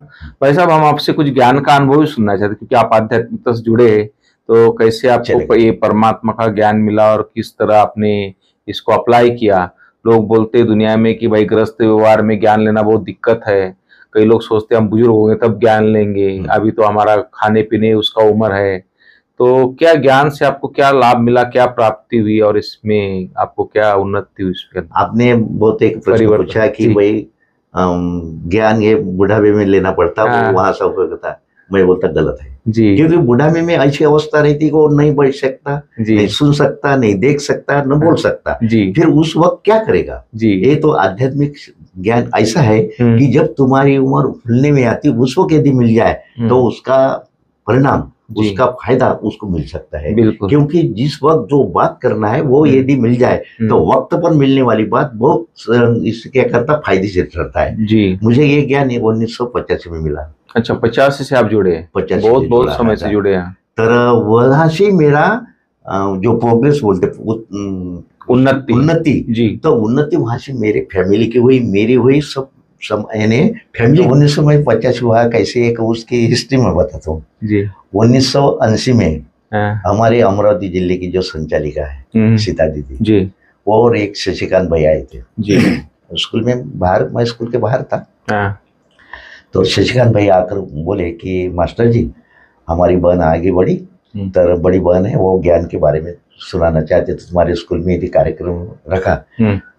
भाई साहब, हम आपसे कुछ ज्ञान का अनुभव ही सुनना चाहते हैं, क्योंकि आप आध्यात्मिकता से जुड़े हैं। तो कैसे आपको चलेगा। ये परमात्मा का ज्ञान मिला और किस तरह आपने इसको अप्लाई किया? लोग बोलते हैं दुनिया में कि भाई गृहस्थ व्यवहार में ज्ञान लेना बहुत दिक्कत है। कई लोग सोचते हैं हम बुजुर्ग हो गए तब ज्ञान लेंगे, हम्म। अभी तो हमारा खाने पीने उसका उम्र है। तो क्या ज्ञान से आपको क्या लाभ मिला, क्या प्राप्ति हुई, और इसमें आपको क्या उन्नति हुई इसके अंदर? आपने बहुत एक प्रश्न परिवर्तन पूछा कि जी। भाई ज्ञान ये बुढ़ापे में लेना पड़ता, वो हाँ वहां सब होता है। मैं बोलता गलत है। जी। क्योंकि बुढ़ापे में ऐसी अवस्था रहती कि वो नहीं बढ़ सकता, जी। नहीं सुन सकता, नहीं देख सकता, न बोल सकता। जी। फिर उस वक्त क्या करेगा? जी। ये तो आध्यात्मिक ज्ञान ऐसा है कि जब तुम्हारी उम्र फूलने में आती उस वक्त यदि मिल जाए तो उसका परिणाम, जी। उसका फायदा उसको मिल सकता है। बिल्कुल। क्योंकि जिस वक्त जो बात करना है वो यदि मिल जाए तो वक्त पर मिलने वाली बात बहुत इससे क्या करता, फायदे से ठहरता है। जी। मुझे ये ज्ञान 1985 में मिला। अच्छा, 85 से आप जुड़े हैं? 85 बहुत से बहुत जुड़ा समय था। से जुड़े हैं। तर वहां मेरा जो प्रोग्रेस बोलते उन्नति। उन्नति, जी। तो उन्नति वहां से मेरे फैमिली की हुई, मेरी हुई, सब यानी फैमिली 1985 हुआ कैसे, एक उसकी हिस्ट्री में बताता हूँ। जी। 1980 में हाँ। हमारे अमरावती जिले की जो संचालिका है सीता दीदी जी। वो और एक शशिकांत भाई आए थे जी। स्कूल में बाहर, मैं स्कूल के बाहर था। हाँ। तो शशिकांत भाई आकर बोले कि मास्टर जी, हमारी बहन आगे बढ़ी, तो बड़ी बहन है, वो ज्ञान के बारे में सुनाना चाहते, तो तुम्हारे स्कूल में यदि कार्यक्रम रखा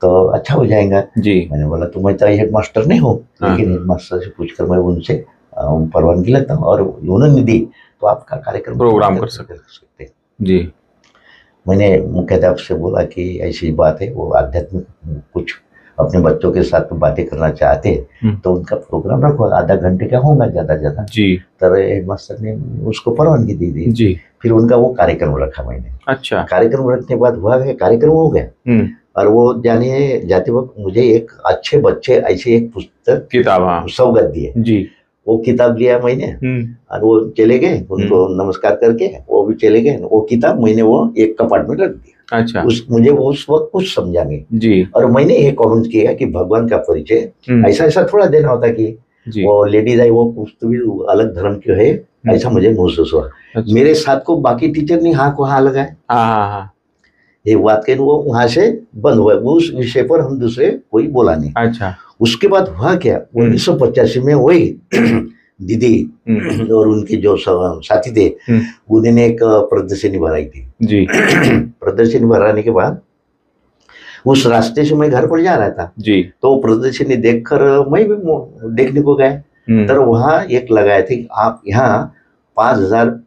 तो अच्छा हो जाएगा। जी। मैंने बोला तो मैं तो हेड मास्टर नहीं हूँ, लेकिन हेड मास्टर से पूछकर मैं उनसे परवानगी लेता हूँ, और उन्होंने दी तो आपका कार्यक्रम प्रोग्राम कर सकते। जी। मैंने मुख्याध्यापक से बोला कि ऐसी बात है, वो आध्यात्मिक कुछ अपने बच्चों के साथ बातें करना चाहते हैं, तो उनका प्रोग्राम रखो, आधा घंटे का होगा ज्यादा ज्यादा। जी। तो हेडमास्टर ने उसको परवानगी दे दी। जी। फिर उनका वो कार्यक्रम रखा मैंने। अच्छा। कार्यक्रम रखने के बाद हुआ है, कार्यक्रम हो गया, और वो जाने जाते वक्त मुझे एक अच्छे बच्चे ऐसे एक पुस्तक किताब सौगात दिए। जी। वो किताब लिया मैंने, और वो चले गए, उनको नमस्कार करके वो भी चले गए। वो किताब मैंने वो एक कपाट में रख दिया। अच्छा। मुझे वो उस वक्त कुछ समझा नहीं। जी। और मैंने ये कमेंट किया कि भगवान का परिचय ऐसा ऐसा थोड़ा देना होता कि वो लेडीज आई वो कुछ तो भी अलग धर्म की है, ऐसा मुझे महसूस हुआ। अच्छा। मेरे साथ को बाकी टीचर ने हाँ को हाँ लगाए। हाँ। ये बात कही, वो वहां से बंद हुआ, उस विषय पर हम दूसरे कोई बोला नहीं। अच्छा। उसके बाद हुआ क्या, 1985 में वही दीदी और उनके जो साथी थे उन्होंने एक प्रदर्शनी बनाई थी। जी। प्रदर्शनी बनाने के बाद उस रास्ते से मैं घर पर जा रहा था। जी। तो प्रदर्शनी देखकर मैं भी देखने को गया, तो वहां एक लगाए थे, आप यहाँ 5000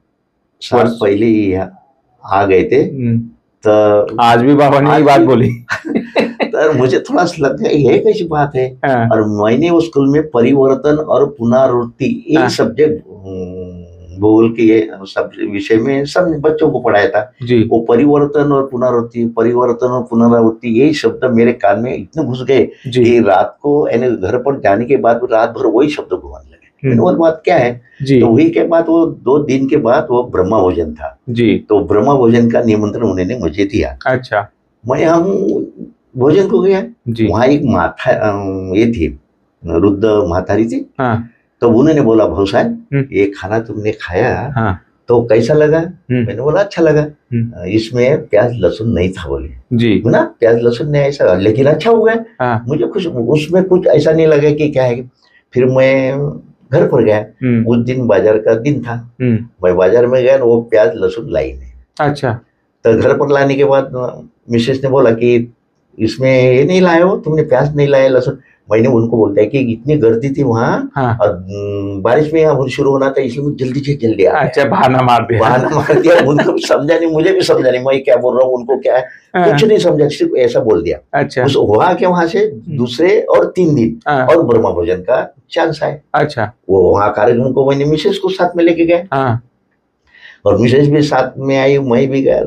साल पहले यहाँ आ गए थे। तो आज भी बाबा ने ये बात बोली। तो मुझे थोड़ा सा लग गया ये कैसी बात है। और मैंने उस स्कूल में परिवर्तन और पुनरावृत्ति एक सब्जेक्ट भूगोल के सब विषय में सब बच्चों को पढ़ाया था। जी। वो परिवर्तन और पुनरावृत्ति, परिवर्तन और पुनरावृत्ति, यही शब्द मेरे कान में इतने घुस गए कि रात को यानी घर पर जाने के बाद रात भर वही शब्द घुमाने लगे। वो बात क्या है? तो वही के बाद वो 2 दिन के बाद वो ब्रह्मा भोजन था। जी। तो ब्रह्मा भोजन का निमंत्रण उन्होंने मुझे दिया। अच्छा। मैं हम भोजन को गया। वहां एक माता ये थी, रुद्र मातारी थी। हाँ। तो उन्होंने बोला भाऊ साहब ये खाना तुमने खाया। हाँ। तो कैसा लगा? मैंने बोला अच्छा लगा। इसमें प्याज लहसुन नहीं था बोले। जी। ना प्याज लहसुन नहीं ऐसा, लेकिन अच्छा हो गया। हाँ। मुझे कुछ उसमें कुछ ऐसा नहीं लगा कि क्या है। फिर मैं घर पर गया, उस दिन बाजार का दिन था। मैं बाजार में गया, वो प्याज लहसुन लाई नहीं। अच्छा। तो घर पर लाने के बाद मिसेस ने बोला कि इसमें ये नहीं लाए हो, तुमने प्याज नहीं लाया लहसुन। मैंने उनको बोलता है कि इतनी गर्दी थी वहाँ। हाँ। और बारिश में यहाँ शुरू होना था, इसलिए जल्दी से जल्दी आ गया। अच्छा, बहाना मार दिया। उनको समझा नहीं, मुझे भी समझा नहीं मैं क्या बोल रहा हूँ, उनको क्या है कुछ नहीं समझा, सिर्फ ऐसा बोल दिया। अच्छा। उस हुआ क्या, वहां से दूसरे और 3 दिन और ब्रह्मा भोजन का चांस आया। अच्छा। वो वहाँ कार्यक्रम को मैंने मिसेस को साथ में लेके गए। हाँ। और मिसेस भी साथ में आई, मैं भी गया।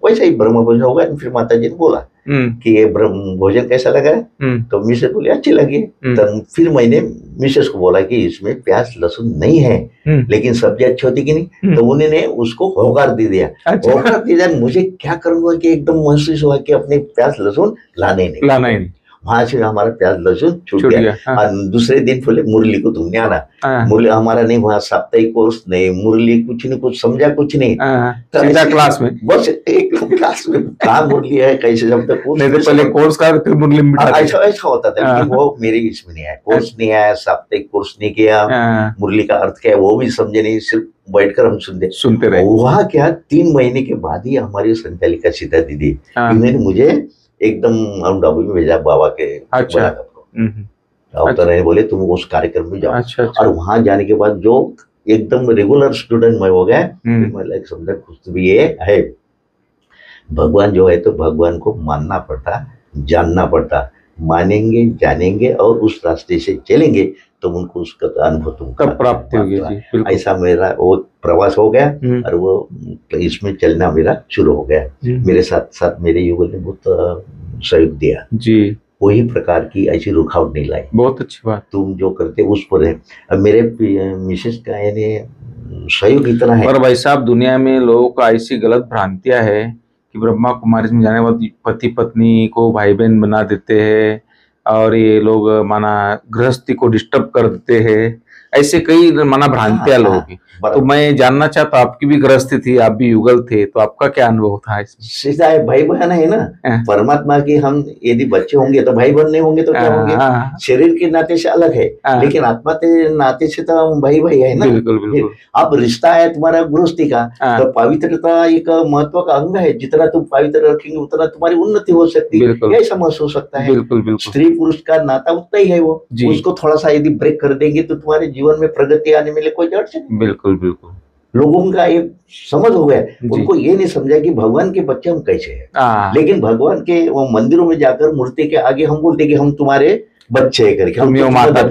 वैसे ही ब्रह्म भोजन हो गया। फिर माता जी ने बोला कि ये ब्रह्म भोजन कैसा लगा? तो मिसेस बोली अच्छी लगी। तो फिर मैंने मिसेस को बोला कि इसमें प्याज लहसुन नहीं है, लेकिन सब्जी अच्छी होती कि नहीं। तो उन्होंने उसको होकार दे दिया। अच्छा। होकार दे दिया। मुझे क्या करूंगा कि एकदम महसूस हुआ कि अपने प्याज लहसुन लाना ही नहीं। वहां से हमारा प्याज लहसुन छूट गया। हाँ। और दूसरे दिन बोले मुरली को तुमने आना। हाँ। मुरली हमारा नहीं, वहाँ साप्ताहिक कोर्स नहीं, मुरली कुछ नहीं, कुछ समझा कुछ नहीं। तो सीधा क्लास में, बस एक क्लास में कहा मुरली है कैसे शब्द कोर्स नहीं तो पहले कोर्स का फिर मुरली में ऐसा ऐसा होता था। लेकिन वो मेरे इसमें नहीं आया, कोर्स नहीं आया, साप्ताहिक कोर्स नहीं किया, मुरली का अर्थ क्या है वो भी समझे नहीं, सिर्फ बैठकर हम सुनते रहे। वहाँ क्या 3 महीने के बाद ही हमारी संचालिका सीता दीदी इन्होंने मुझे एकदम अबुधाबी में भेजा बाबा के। अच्छा। तो बोले तुम उस कार्यक्रम में जाओ। अच्छा। और वहां जाने के बाद जो एकदम रेगुलर स्टूडेंट मैं हो गया, मैं समझा कुछ भी ये है, भगवान जो है तो भगवान को मानना पड़ता, जानना पड़ता, मानेंगे जानेंगे और उस रास्ते से चलेंगे तो उनको उसका अनुभव तुमको प्राप्त होगी। ऐसा मेरा वो प्रवास हो गया और वो इसमें चलना मेरा शुरू हो गया। मेरे साथ साथ मेरे युगल ने बहुत सहयोग दिया जी, कोई प्रकार की ऐसी रुकावट नहीं लाई। बहुत अच्छी बात, तुम जो करते उस पर है। अब मेरे मिसेस का यानी सहयोग इतना है। पर भाई साहब दुनिया में लोगों का ऐसी गलत भ्रांतियां है कि ब्रह्मा कुमारी में जाने वाले पति पत्नी को भाई बहन बना देते हैं और ये लोग माना गृहस्थी को डिस्टर्ब कर देते हैं, ऐसे कई माना भ्रांतियां लोगों की। तो मैं जानना चाहता, आपकी भी गृहस्थी थी, आप भी युगल थे, तो आपका क्या अनुभव था इसमें? सीधा है, भाई बहन है ना परमात्मा की। हम यदि बच्चे होंगे तो भाई बहन नहीं होंगे तो क्या होंगे? शरीर के नाते से अलग है, लेकिन आत्मा के नाते से तो हम भाई भाई है ना। बिल्कुल बिल्कुल। अब रिश्ता है तुम्हारा गृहस्थी का, तो पवित्रता एक महत्व का अंग है। जितना तुम पवित्र रखेंगे उतना तुम्हारी उन्नति हो सकती है, ऐसा महसूस हो सकता है। बिल्कुल बिल्कुल। स्त्री पुरुष का नाता उतना ही है, वो उसको थोड़ा सा यदि ब्रेक कर देंगे तो तुम्हारे जीवन में प्रगति आने में कोई अड़चन नहीं। बिल्कुल बिल्कुल। लोगों का एक समझ हो गया, उनको ये नहीं समझा कि भगवान के बच्चे हम कैसे हैं। लेकिन भगवान के वो मंदिरों में जाकर मूर्ति के आगे हम बोलते कि हम तुम्हारे बच्चे करके, हम माता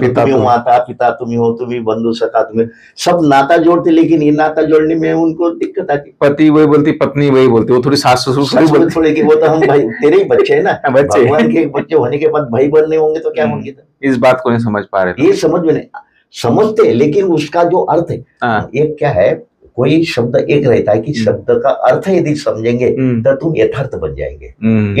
पिता तुम्ही हो, तुम्ही बंधु सखा, तुम्हें सब नाता जोड़ते। लेकिन ये नाता जोड़ने में उनको दिक्कत आती। पति वही बोलती, पत्नी वही बोलती, वो थोड़ी सास ससुर थोड़े कि वो तो हम भाई तेरे ही बच्चे है ना। भगवान के बच्चे होने के बाद भाई बहन नहीं होंगे तो क्या होंगे? इस बात को नहीं समझ पा रहे, ये समझ में नहीं समझते। लेकिन उसका जो अर्थ है एक क्या है, कोई शब्द एक रहता है कि शब्द का अर्थ यदि समझेंगे तो तुम यथार्थ बन जाएंगे।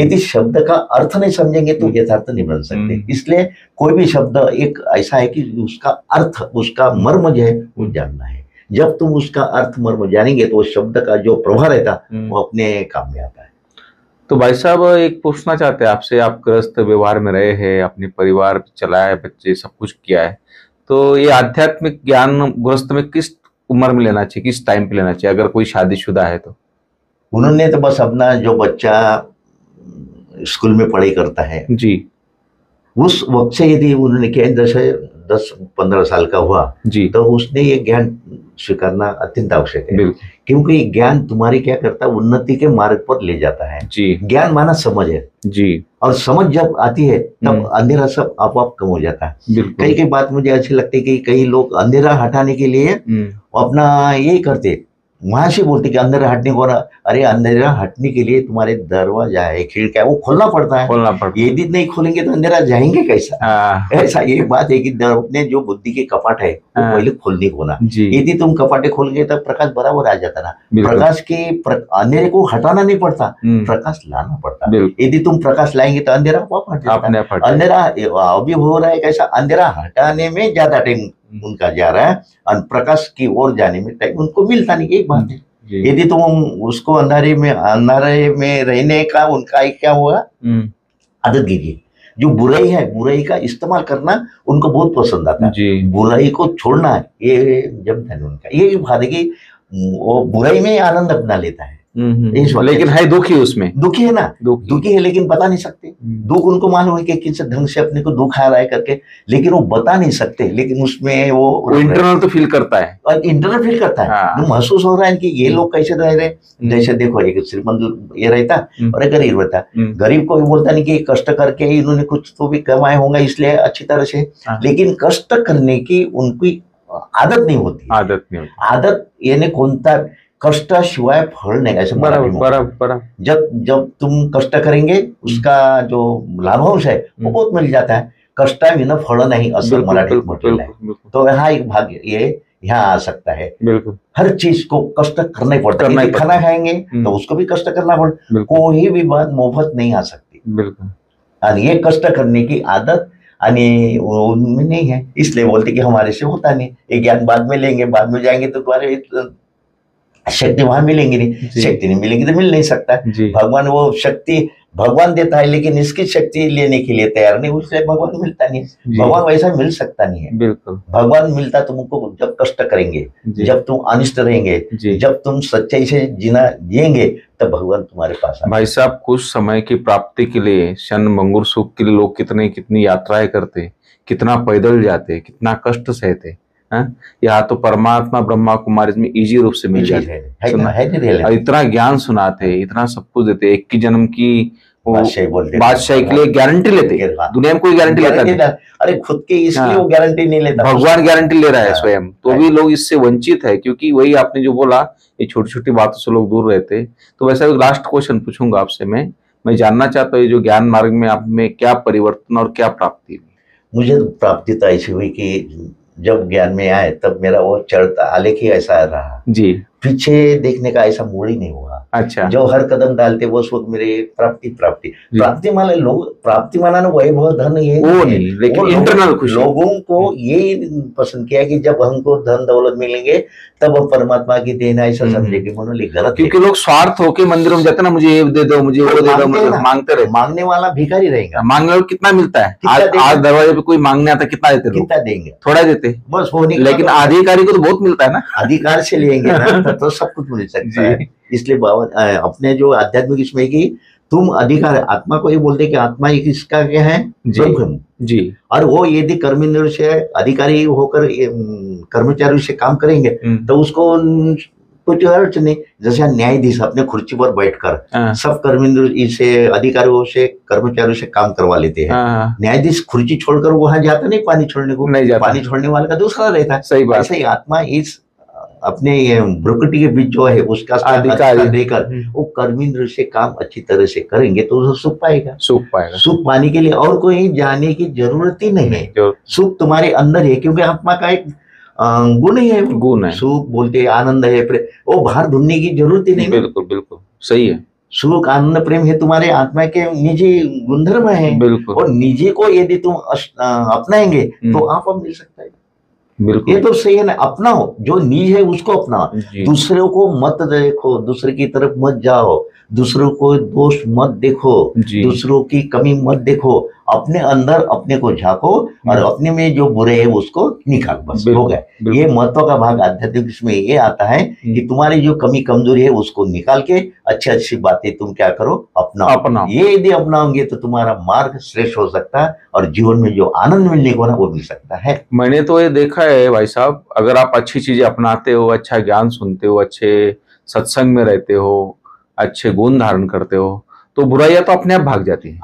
यदि शब्द का अर्थ नहीं समझेंगे तो यथार्थ नहीं बन सकते। इसलिए कोई भी शब्द एक ऐसा है कि उसका अर्थ, उसका मर्म जो है वो जानना है। जब तुम उसका अर्थ मर्म जानेंगे तो उस शब्द का जो प्रभाव रहता वो अपने काम में आता है। तो भाई साहब एक पूछना चाहते हैं आपसे, आप गृहस्थ व्यवहार में रहे हैं, अपने परिवार चलाया है, बच्चे सब कुछ किया है, तो ये आध्यात्मिक ज्ञान गृहस्थ में किस उम्र में लेना चाहिए, किस टाइम पे लेना चाहिए अगर कोई शादीशुदा है तो? उन्होंने तो बस अपना जो बच्चा स्कूल में पढ़ाई करता है जी, उस वक्त से यदि उन्होंने क्या 10-15 साल का हुआ जी, तो उसने ये ज्ञान स्वीकारना अत्यंत आवश्यक है। क्योंकि ज्ञान तुम्हारी क्या करता है, उन्नति के मार्ग पर ले जाता है जी। ज्ञान माना समझ है जी, और समझ जब आती है तब अंधेरा सब आप कम हो जाता है। कई बात मुझे अच्छी लगती है कि कई लोग अंधेरा हटाने के लिए अपना यही करते, वहां से बोलते कि अंधेरा हटने को, अरे अंधेरा हटने के लिए तुम्हारे दरवाजा है, खिड़की है, वो खोलना पड़ता है। यदि नहीं खोलेंगे तो अंधेरा जाएंगे कैसा? ऐसा ये बात है कि अपने जो बुद्धि के कपाट है वो पहले खोलने को ना। यदि तुम कपाटे खोलेंगे तब प्रकाश बराबर आ जाता ना। प्रकाश के अंधेरे को हटाना नहीं पड़ता, प्रकाश लाना पड़ता। यदि तुम प्रकाश लाएंगे तो अंधेरा हट जाता। अंधेरा अभी हो रहा है कैसा, अंधेरा हटाने में ज्यादा टाइम उनका जा रहा है और प्रकाश की ओर जाने में टाइम उनको मिलता नहीं। एक बात है, यदि तुम उसको अंधारे में रहने का उनका क्या हुआ आदत कीजिए। जो बुराई है, बुराई का इस्तेमाल करना उनको बहुत पसंद आता है, बुराई को छोड़ना ये जब उनका ये बात है कि वो बुराई में आनंद अपना लेता है। लेकिन है दुखी, उसमें दुखी है ना, दुखी है लेकिन बता नहीं सकते। दुख उनको मालूम है कि किस ढंग से अपने को दुख आ रहा है करके, लेकिन वो बता नहीं सकते। लेकिन उसमें वो इंटरनल तो फील करता है, और इंटरनल फील करता है। महसूस हो रहा है कि ये लोग कैसे रह रहे। जैसे देखो एक श्रीमंत ये रहता और एक गरीब रहता। गरीब को भी बोलता नहीं कि कष्ट करके इन्होंने कुछ तो भी कमाए होंगे इसलिए अच्छी तरह से, लेकिन कष्ट करने की उनकी आदत नहीं होती। आदत यानी कोणता कष्टाशिवाय फल नहीं, ऐसे बराबर। जब तुम कष्ट करेंगे उसका जो लाभांश है वो बहुत मिल जाता है। कष्टा विना फल नहीं, असर मराठी म्हटलेलं है। तो यहाँ एक भाग ये यहाँ आ सकता है। हर चीज को कष्ट करना ही पड़ता है। खाना खाएंगे तो उसको भी कष्ट करना पड़ता। कोई भी बात मुफ्त नहीं आ सकती। और ये कष्ट करने की आदत आणि उनमें नहीं है, इसलिए बोलते कि हमारे से होता नहीं, ये ज्ञान बाद में लेंगे, बाद में जाएंगे तो तुम्हारे शक्ति वहां मिलेंगी नहीं, शक्ति नहीं मिलेगी तो मिल नहीं सकता। भगवान वो शक्ति भगवान देता है, लेकिन इसकी शक्ति लेने के लिए तैयार नहीं, उससे भगवान मिलता नहीं है। भगवान वैसा मिल सकता नहीं है। बिल्कुल, भगवान मिलता तुमको जब कष्ट करेंगे, जब तुम अनिष्ट रहेंगे, जब तुम सच्चाई से जीना जिएंगे, तब भगवान तुम्हारे पास आए। भाई साहब, कुछ समय की प्राप्ति के लिए, क्षण मंगूर सुख के लिए लोग कितनी यात्राएं करते, कितना पैदल जाते, कितना कष्ट सहते। यहाँ तो परमात्मा ब्रह्मा कुमारी में इजी रूप से मिल जाते हैं, इतना ज्ञान सुनाते, इतना सब कुछ देते। एक की जन्म की बादशाही के लिए गारंटी लेते, दुनिया में कोई गारंटी लेता नहीं। अरे खुद के इसलिए वो गारंटी नहीं लेता, भगवान गारंटी ले रहा है स्वयं, तो भी लोग इससे वंचित है। क्योंकि वही आपने जो बोला, ये छोटी छोटी बातों से लोग दूर रहते। तो वैसा लास्ट क्वेश्चन पूछूंगा आपसे, मैं जानना चाहता हूँ, जो ज्ञान मार्ग में आप में क्या परिवर्तन और क्या प्राप्ति हुई? मुझे प्राप्ति तो ऐसी हुई कि जब ज्ञान में आए तब मेरा वो चढ़ता आलेख ही ऐसा रहा जी, पीछे देखने का ऐसा मूड ही नहीं हुआ। अच्छा, जो हर कदम डालते वो वक्त मेरे प्राप्ति माने लोग प्राप्ति माना वही बहुत धन ये वो नहीं, लेकिन इंटरनल खुशी। लोगों को ये पसंद किया कि जब हमको धन दौलत मिलेंगे तब हम परमात्मा की देन ऐसा समझेंगे, मनोली गलत। क्योंकि लोग स्वार्थ होके मंदिरों में जाते ना, मुझे ये दे दो, मुझे वो दे दो, मुझे मांगते रहे। मांगने वाला भिखारी रहेगा। मांगने वाला कितना मिलता है? आज दरवाजे पे कोई मांगने आता, कितना देते? कितना देंगे? थोड़ा देते बस, होने। लेकिन अधिकारी को तो बहुत मिलता है ना, अधिकार से लेंगे ना तो सब कुछ मिल सकता है। इसलिए बाबा अपने जो आध्यात्मिक इसमें की तुम अधिकार, आत्मा को ये बोलते कि आत्मा एक इसका क्या है, ब्रह्म जी। और वो यदि कर्मेंद्र से अधिकारी होकर कर्मचारी से काम करेंगे तो उसको कुछ अर्थ नहीं। जैसे न्यायाधीश अपने खुर्ची पर बैठकर सब कर्मेंद्र से अधिकारियों से कर्मचारियों से काम करवा लेते हैं। न्यायाधीश खुर्ची छोड़कर वहां जाता नहीं पानी छोड़ने को, नहीं जाता। पानी छोड़ने वाले का दूसरा रहता है। सही बात। ऐसे ही आत्मा इस अपने ब्रोकटी के बीच जो है उसका अधिकार देकर वो कर्मेंद्र से काम अच्छी तरह से करेंगे तो सुख पाएगा। सुख पाने के लिए और कोई जाने की जरूरत ही नहीं है। सुख तुम्हारे अंदर है, क्योंकि आत्मा का एक गुण ही है, गुण है। सुख बोलते आनंद है, वो बाहर ढूंढने की जरूरत ही नहीं। बिल्कुल बिल्कुल सही है। सुख आनंद प्रेम है तुम्हारे आत्मा के निजी गुणधर्म है। बिल्कुल। और निजी को यदि तुम अपनाएंगे तो आप मिल सकता है। बिल्कुल, ये तो सही है ना। अपनाओ जो निज है उसको अपनाओ, दूसरों को मत देखो, दूसरे की तरफ मत जाओ, दूसरों को दोष मत देखो, दूसरों की कमी मत देखो, अपने अंदर अपने को झांको और अपने में जो बुरे है उसको निकाल, बस हो गया। ये महत्व का भाग आध्यात्मिक इसमें ये आता है कि तुम्हारी जो कमी कमजोरी है उसको निकाल के अच्छी अच्छी बातें तुम क्या करो, अपनाओ। ये यदि अपनाओगे तो तुम्हारा मार्ग श्रेष्ठ हो सकता है और जीवन में जो आनंद मिलने को ना वो मिल सकता है। मैंने तो ये देखा है भाई साहब, अगर आप अच्छी चीजें अपनाते हो, अच्छा ज्ञान सुनते हो, अच्छे सत्संग में रहते हो, अच्छे गुण धारण करते हो, तो बुराइयां तो अपने आप भाग जाती है,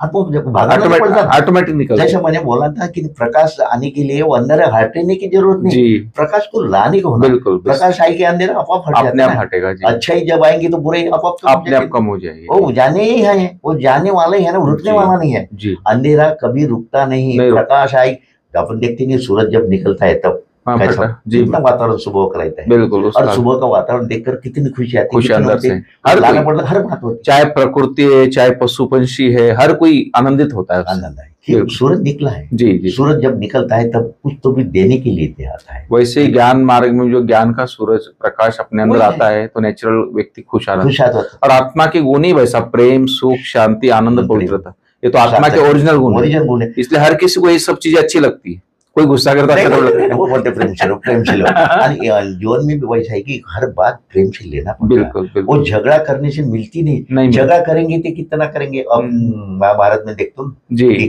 ऑटोमेटिक निकल। जैसे मैंने बोला था कि प्रकाश आने के लिए वो अंदर हटने की जरूरत नहीं, प्रकाश को लाने को होना। बिल्कुल, प्रकाश आई के अंदर अपने आप हटेगा। अच्छा ही जब आएंगे तो बुराई अपने आप कम हो जाएगी। वो जाने ही है, वो जाने वाला ही है ना, रुकने वाला नहीं है। अंधेरा कभी रुकता नहीं, प्रकाश आई। अपन देखते हैं सूरज जब निकलता है तब कितना वातावरण सुबह का रहता है। बिल्कुल, और सुबह का वातावरण देखकर कितनी खुशी आती है, अंदर से। हर बात होती है, चाहे प्रकृति है, चाहे पशु पंछी है, हर कोई आनंदित होता है। आनंद है, सूरज निकला है। जी। सूरज जब निकलता है तब कुछ तो भी देने के लिए आता है। वैसे ही ज्ञान मार्ग में जो ज्ञान का सूरज प्रकाश अपने अंदर आता है तो नेचुरल व्यक्ति खुश आता है। और आत्मा के गुण ही वैसा प्रेम, सुख, शांति, आनंद, पवित्रता, ये तो आत्मा के ओरिजिनल गुण है। इसलिए हर किसी को ये सब चीजें अच्छी लगती है। कोई गुस्सा करता है वो बोलते प्रेम से लो। जीवन में भी वैसा है कि हर बात प्रेम से लेना पड़ता है। बिल्कुल। वो झगड़ा करने से मिलती नहीं। झगड़ा करेंगे तो कितना करेंगे। अब महाभारत में देखते हो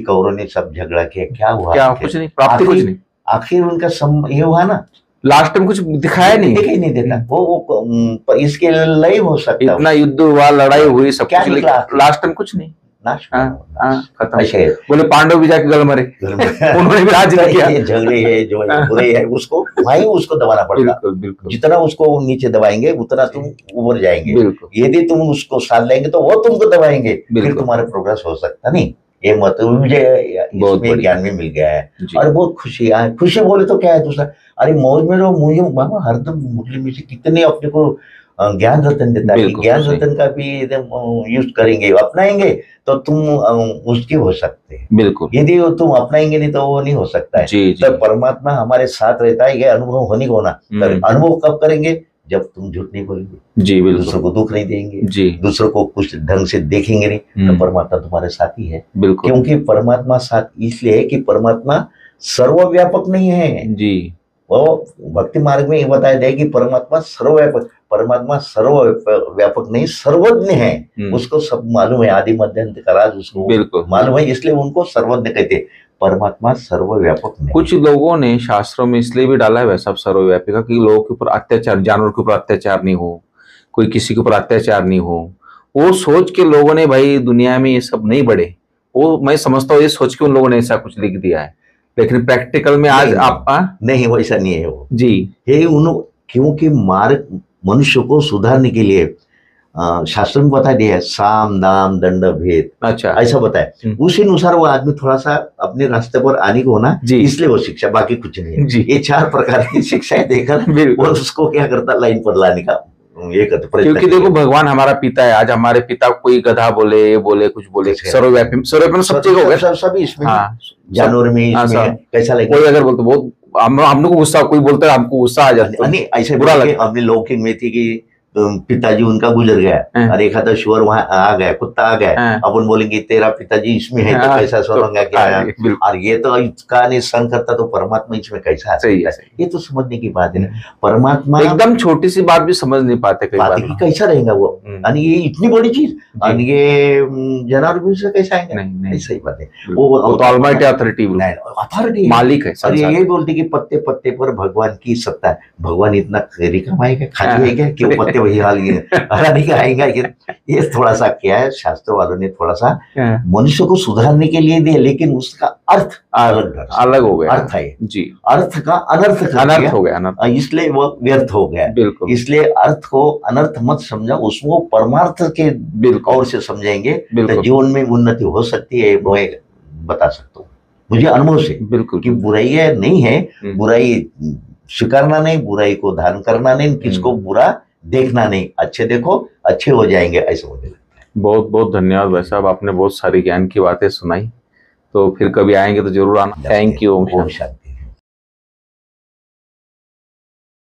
कौरवों ने सब झगड़ा किया, क्या हुआ? क्या कुछ नहीं, प्राप्ति कुछ नहीं। आखिर उनका ये हुआ ना, लास्ट में कुछ दिखाया नहीं, दिखाई नहीं देता। वो इसके लड़ाई हो सकता है, इतना युद्ध हुआ, लड़ाई हुई, सब कुछ, लास्ट में कुछ नहीं, खत्म। बोले पांडव भी जाके गल मरे, उन्होंने भी राज किया। झगड़े है जो बुरे है उसको वहीं उसको दबाना पड़ता। बिल्कुल। जितना उसको नीचे दबाएंगे उतना तुम ऊपर जाएंगे। यदि तुम उसको साथ लेंगे तो वो तुमको दबाएंगे, फिर तुम्हारा प्रोग्रेस हो सकता नहीं। ये मतलब मुझे बहुत ज्ञान में मिल गया है और बहुत खुशी बोले तो क्या है दूसरा। अरे मौज में रहो, मुझे बाबा हरदम मुरली में से कितने अपने को ज्ञान रतन देता है, ज्ञान रतन का भी यूज करेंगे, अपनाएंगे तो तुम उसके हो सकते हैं। बिल्कुल, यदि तुम अपनाएंगे नहीं तो वो नहीं हो सकता है। तो परमात्मा हमारे साथ रहता है, ये अनुभव होने को होना। अनुभव कब करेंगे? जब तुम झूठ नहीं बोलेंगे जी, बिल्कुल, दूसरों को दुख नहीं देंगे जी, दूसरों को कुछ ढंग से देखेंगे नहीं, तो परमात्मा तुम्हारे साथ ही है। बिल्कुल, क्योंकि परमात्मा साथ इसलिए है कि परमात्मा सर्वव्यापक नहीं है जी। वो भक्ति मार्ग में ये बताया जाए कि परमात्मा सर्वव्यापक, परमात्मा सर्वव्यापक नहीं, सर्वज्ञ है। उसको सब मालूम है, आदि मध्य अंत का राज उसको मालूम है, इसलिए उनको सर्वज्ञ कहते हैं। परमात्मा सर्वव्यापक नहीं। कुछ लोगों ने शास्त्रों में इसलिए भी डाला है वैसा सर्वव्यापी का कि लोगों के ऊपर अत्याचार, जानवर के ऊपर अत्याचार नहीं हो, कोई किसी के ऊपर अत्याचार नहीं हो। वो सोच के लोगों ने भाई दुनिया में ये सब नहीं बढ़े, वो मैं समझता हूँ ये सोच के उन लोगों ने ऐसा कुछ लिख दिया है, लेकिन प्रैक्टिकल में आज आप नहीं, वो ऐसा नहीं है वो जी। ये क्योंकि मार्ग मनुष्य को सुधारने के लिए शास्त्र में बता दिया है, साम दाम दंड भेद, अच्छा ऐसा बताया। उसी अनुसार वो आदमी थोड़ा सा अपने रास्ते पर आने को होना, इसलिए वो शिक्षा, बाकी कुछ नहीं है जी। ये 4 प्रकार की शिक्षाएं देकर वो उसको क्या करता, लाइन पर लाने का ये करता। क्योंकि देखो भगवान हमारा पिता है, आज हमारे पिता कोई गधा बोले, ये बोले, कुछ बोले, सर्वव्यापी सब जगह हो गया, सभी इसमें जानवर में कैसा लगे। कोई अगर बोलते बहुत हम लोग को गुस्सा, कोई बोलता है हमको गुस्सा आ जाता है, ऐसे बुरा लगे। हमने लौकिक में थी कि पिताजी उनका गुजर गया और एक आधा शुअर वहां आ गया, कुत्ता आ गया, अपन बोलेंगे तेरा पिताजी इसमें है तो कैसा स्वर्ग क्या है, और ये तो इसका नहीं सहन करता तो परमात्मा इसमें कैसा है। ये तो समझने की बात है ना। परमात्मा एकदम छोटी सी बात भी समझ नहीं पाते कि कैसा रहेगा वो, और ये इतनी बड़ी चीज, और ये जानवर भी उससे कैसा आएंगे। नहीं, सही बात है, वो तो ऑलमाइटी अथॉरिटी मालिक है। और ये बोलते कि पत्ते पत्ते पर भगवान की सत्ता है। भगवान इतना कमाएगा, खाली है क्या कि वो पत्ते वही हाल नहीं आएगा। ये थोड़ा सा क्या है, शास्त्र वालों ने थोड़ा सा मनुष्य को सुधारने के लिए दिया, लेकिन उसका अर्थ अलग हो गया। अर्थ है जी, अर्थ का अनर्थ हो गया, इसलिए वो व्यर्थ हो गया। बिल्कुल, इसलिए अर्थ को अनर्थ मत समझा, उसको परमार्थ के और से समझेंगे तो जीवन में उन्नति हो सकती है। मैं बता सकता हूँ मुझे अनुभव से, बिल्कुल, कि बुराई नहीं है, बुराई स्वीकारना नहीं, बुराई को धारण करना नहीं, किसको बुरा देखना नहीं, अच्छे देखो अच्छे हो जाएंगे, ऐसा मुझे लगता है। बहुत बहुत धन्यवाद भाई साहब, आपने बहुत सारी ज्ञान की बातें सुनाई, तो फिर कभी आएंगे तो जरूर आना। Thank you.